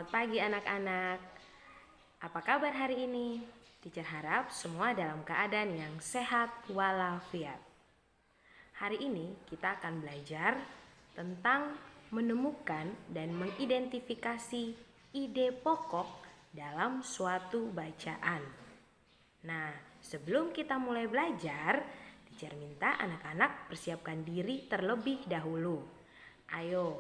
Selamat pagi anak-anak. Apa kabar hari ini? Teacher harap semua dalam keadaan yang sehat walafiat. Hari ini kita akan belajar tentang menemukan dan mengidentifikasi ide pokok dalam suatu bacaan. Nah, sebelum kita mulai belajar, teacher minta anak-anak persiapkan diri terlebih dahulu. Ayo,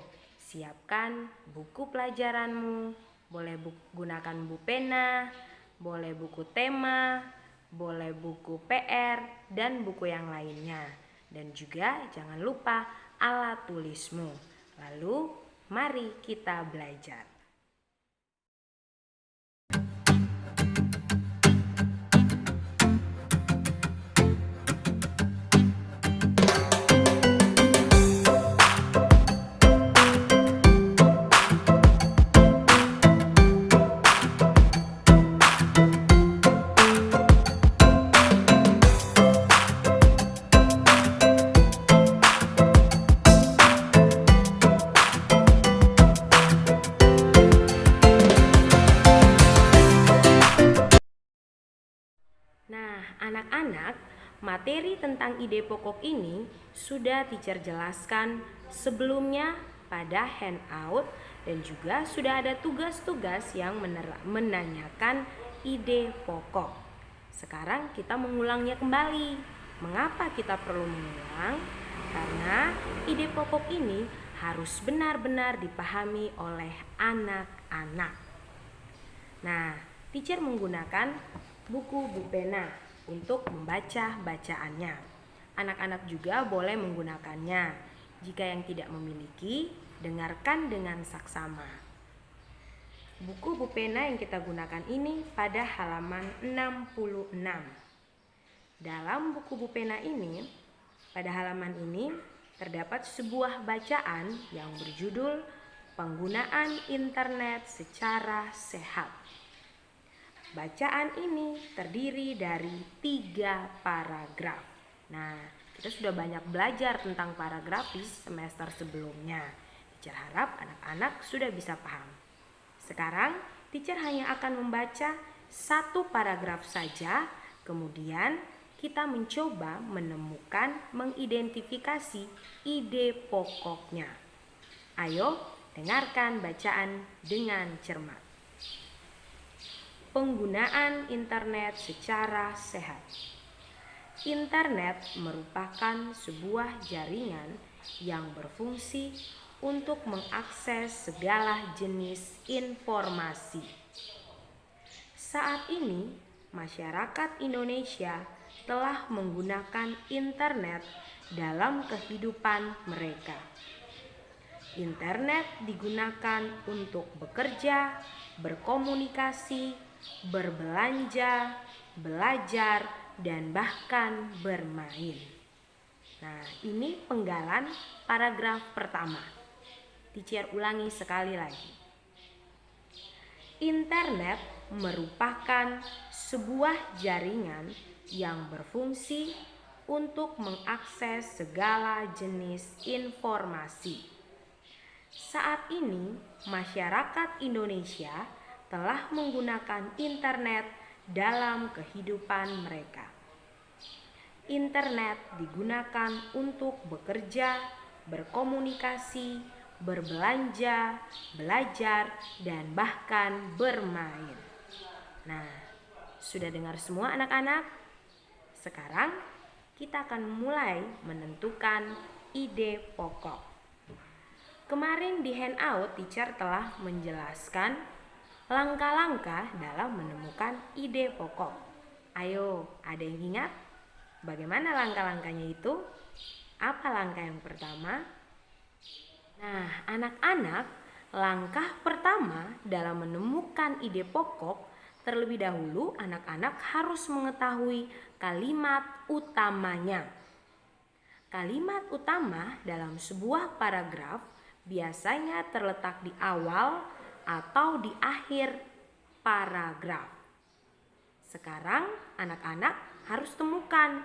siapkan buku pelajaranmu, boleh gunakan buku pena, boleh buku tema, boleh buku PR, dan buku yang lainnya. Dan juga jangan lupa alat tulismu. Lalu, mari kita belajar. Nah, anak-anak, materi tentang ide pokok ini sudah teacher jelaskan sebelumnya pada handout dan juga sudah ada tugas-tugas yang menanyakan ide pokok. Sekarang kita mengulangnya kembali. Mengapa kita perlu mengulang? Karena ide pokok ini harus benar-benar dipahami oleh anak-anak. Nah, teacher menggunakan buku pena untuk membaca bacaannya. Anak-anak juga boleh menggunakannya. Jika yang tidak memiliki, dengarkan dengan saksama. Buku pena yang kita gunakan ini pada halaman 66. Dalam buku pena ini, pada halaman ini terdapat sebuah bacaan yang berjudul Penggunaan Internet Secara Sehat. Bacaan ini terdiri dari 3 paragraf. Nah, kita sudah banyak belajar tentang paragraf di semester sebelumnya. Teacher harap anak-anak sudah bisa paham. Sekarang, teacher hanya akan membaca 1 paragraf saja, kemudian kita mencoba menemukan, mengidentifikasi ide pokoknya. Ayo, dengarkan bacaan dengan cermat. Penggunaan internet secara sehat. Internet merupakan sebuah jaringan yang berfungsi untuk mengakses segala jenis informasi. Saat ini, masyarakat Indonesia telah menggunakan internet dalam kehidupan mereka. Internet digunakan untuk bekerja, berkomunikasi, berbelanja, belajar, dan bahkan bermain. Nah, ini penggalan paragraf pertama. Teacher ulangi sekali lagi. Internet merupakan sebuah jaringan yang berfungsi untuk mengakses segala jenis informasi. Saat ini, masyarakat Indonesia telah menggunakan internet dalam kehidupan mereka. Internet digunakan untuk bekerja, berkomunikasi, berbelanja, belajar, dan bahkan bermain. Nah, sudah dengar semua anak-anak? Sekarang kita akan mulai menentukan ide pokok. Kemarin di handout teacher telah menjelaskan langkah-langkah dalam menemukan ide pokok. Ayo, ada yang ingat? Bagaimana langkah-langkahnya itu? Apa langkah yang pertama? Nah, anak-anak, langkah pertama dalam menemukan ide pokok, terlebih dahulu anak-anak harus mengetahui kalimat utamanya. Kalimat utama dalam sebuah paragraf biasanya terletak di awal atau di akhir paragraf. Sekarang anak-anak harus temukan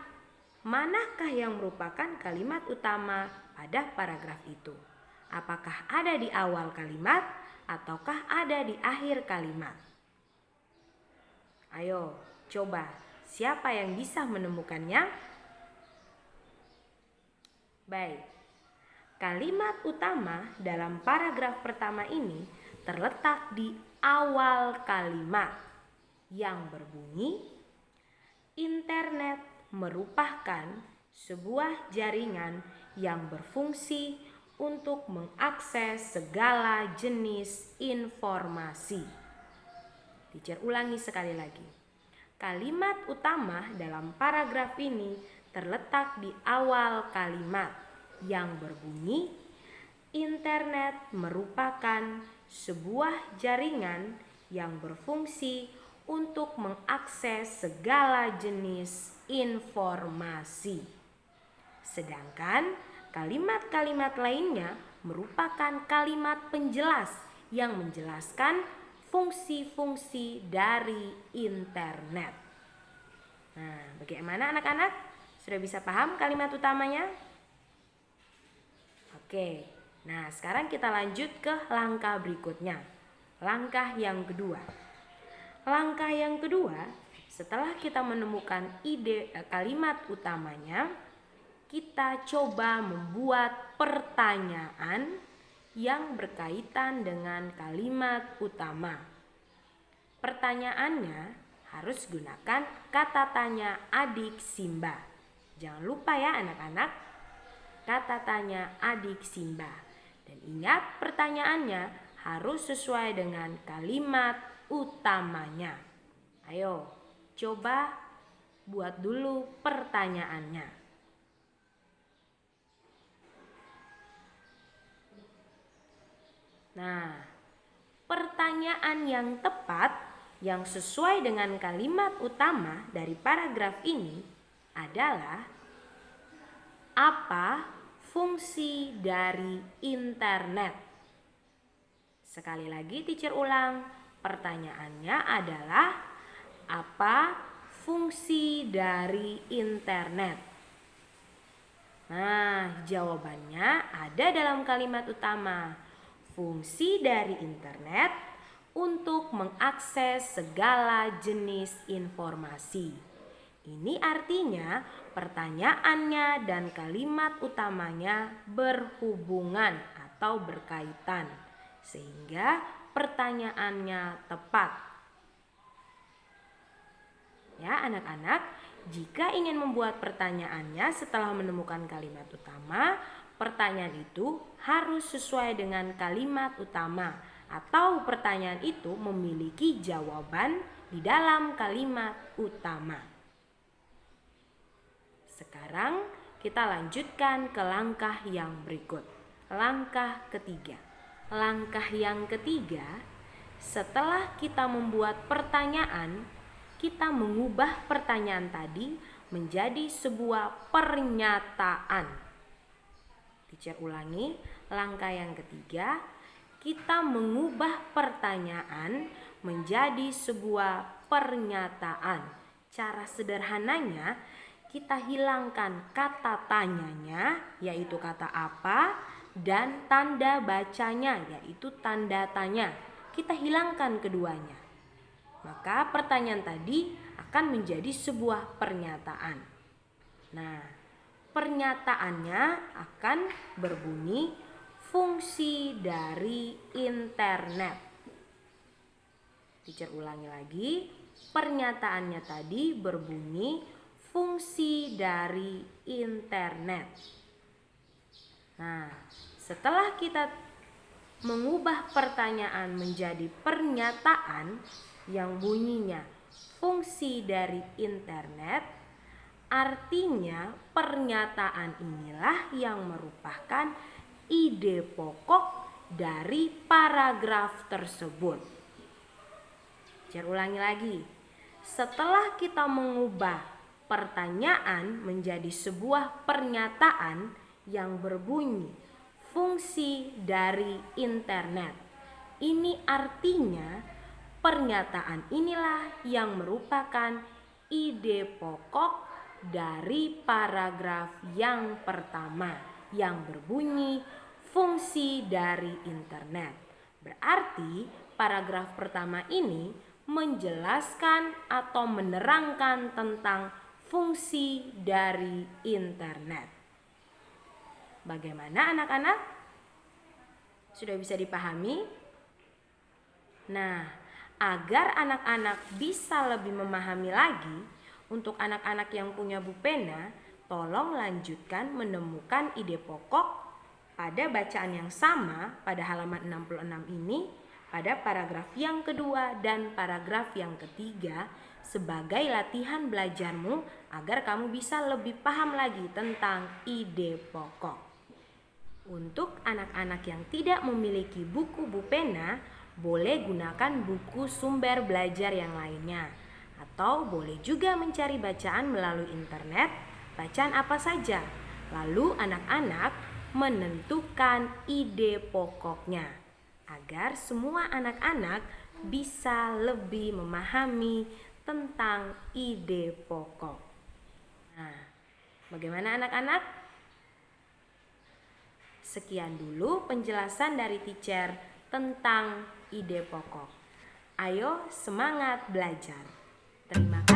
manakah yang merupakan kalimat utama pada paragraf itu. Apakah ada di awal kalimat ataukah ada di akhir kalimat? Ayo, coba. Siapa yang bisa menemukannya? Baik. Kalimat utama dalam paragraf pertama ini terletak di awal kalimat yang berbunyi, internet merupakan sebuah jaringan yang berfungsi untuk mengakses segala jenis informasi. Teacher ulangi sekali lagi. Kalimat utama dalam paragraf ini terletak di awal kalimat yang berbunyi, internet merupakan sebuah jaringan yang berfungsi untuk mengakses segala jenis informasi. Sedangkan kalimat-kalimat lainnya merupakan kalimat penjelas yang menjelaskan fungsi-fungsi dari internet. Nah, bagaimana anak-anak? Sudah bisa paham kalimat utamanya? Oke, nah sekarang kita lanjut ke langkah berikutnya. Langkah yang kedua. Langkah yang kedua, setelah kita menemukan kalimat utamanya, kita coba membuat pertanyaan yang berkaitan dengan kalimat utama. Pertanyaannya harus gunakan kata tanya adik Simba. Jangan lupa ya anak-anak, kata tanya adik Simba. Dan ingat, pertanyaannya harus sesuai dengan kalimat utamanya. Ayo, coba buat dulu pertanyaannya. Nah, pertanyaan yang tepat yang sesuai dengan kalimat utama dari paragraf ini adalah, apa fungsi dari internet? Sekali lagi teacher ulang, pertanyaannya adalah, apa fungsi dari internet? Nah, jawabannya ada dalam kalimat utama. Fungsi dari internet untuk mengakses segala jenis informasi. Ini artinya pertanyaannya dan kalimat utamanya berhubungan atau berkaitan, sehingga pertanyaannya tepat. Ya anak-anak, jika ingin membuat pertanyaannya setelah menemukan kalimat utama, pertanyaan itu harus sesuai dengan kalimat utama, atau pertanyaan itu memiliki jawaban di dalam kalimat utama. Sekarang kita lanjutkan ke langkah yang berikut. Langkah ketiga. Langkah yang ketiga, setelah kita membuat pertanyaan, kita mengubah pertanyaan tadi menjadi sebuah pernyataan. Teacher ulangi, langkah yang ketiga, kita mengubah pertanyaan menjadi sebuah pernyataan. Cara sederhananya, kita hilangkan kata tanyanya, yaitu kata apa, dan tanda bacanya, yaitu tanda tanya. Kita hilangkan keduanya. Maka pertanyaan tadi akan menjadi sebuah pernyataan. Nah, pernyataannya akan berbunyi, fungsi dari internet. Teacher ulangi lagi, pernyataannya tadi berbunyi, fungsi dari internet. Nah, setelah kita mengubah pertanyaan menjadi pernyataan yang bunyinya fungsi dari internet, artinya pernyataan inilah yang merupakan ide pokok dari paragraf tersebut. Saya ulangi lagi, setelah kita mengubah pertanyaan menjadi sebuah pernyataan yang berbunyi fungsi dari internet, ini artinya pernyataan inilah yang merupakan ide pokok dari paragraf yang pertama yang berbunyi fungsi dari internet. Berarti paragraf pertama ini menjelaskan atau menerangkan tentang fungsi dari internet. Bagaimana anak-anak? Sudah bisa dipahami? Nah, agar anak-anak bisa lebih memahami lagi, untuk anak-anak yang punya buku pena, tolong lanjutkan menemukan ide pokok pada bacaan yang sama pada halaman 66 ini, pada paragraf yang kedua dan paragraf yang ketiga, sebagai latihan belajarmu agar kamu bisa lebih paham lagi tentang ide pokok. Untuk anak-anak yang tidak memiliki buku pena, boleh gunakan buku sumber belajar yang lainnya, atau boleh juga mencari bacaan melalui internet, bacaan apa saja. Lalu anak-anak menentukan ide pokoknya agar semua anak-anak bisa lebih memahami tentang ide pokok. Nah, bagaimana anak-anak? Sekian dulu penjelasan dari teacher tentang ide pokok. Ayo semangat belajar. Terima kasih.